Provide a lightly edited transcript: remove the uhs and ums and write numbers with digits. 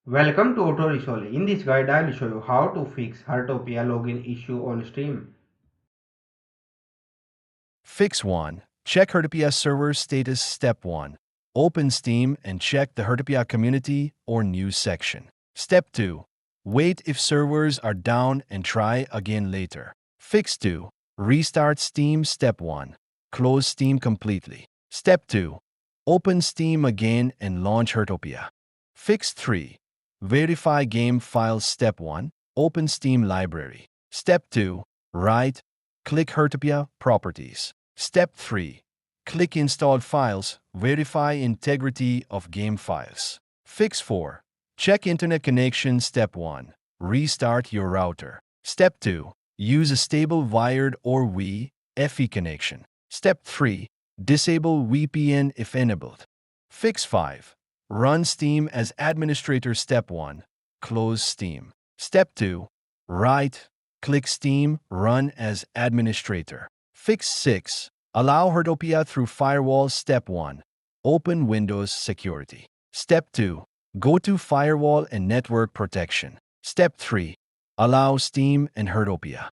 Welcome to Auto Resolve. In this guide, I will show you how to fix Heartopia login issue on Steam. Fix 1. Check Heartopia server status. Step 1. Open Steam and check the Heartopia community or news section. Step 2. Wait if servers are down and try again later. Fix 2. Restart Steam. Step 1. Close Steam completely. Step 2. Open Steam again and launch Heartopia. Fix 3. Verify game files. Step 1. Open Steam library. Step 2. Click Heartopia Properties. Step 3. Click Installed Files. Verify integrity of game files. Fix 4. Check internet connection. Step 1. Restart your router. Step 2. Use a stable wired or Wi-Fi connection. Step 3. Disable VPN if enabled. Fix 5. Run Steam as administrator. Step 1. Close Steam. Step 2. Click Steam, run as administrator. Fix 6. Allow Heartopia through firewall. Step 1. Open Windows Security. Step 2. Go to Firewall and Network Protection. Step 3. Allow Steam and Heartopia.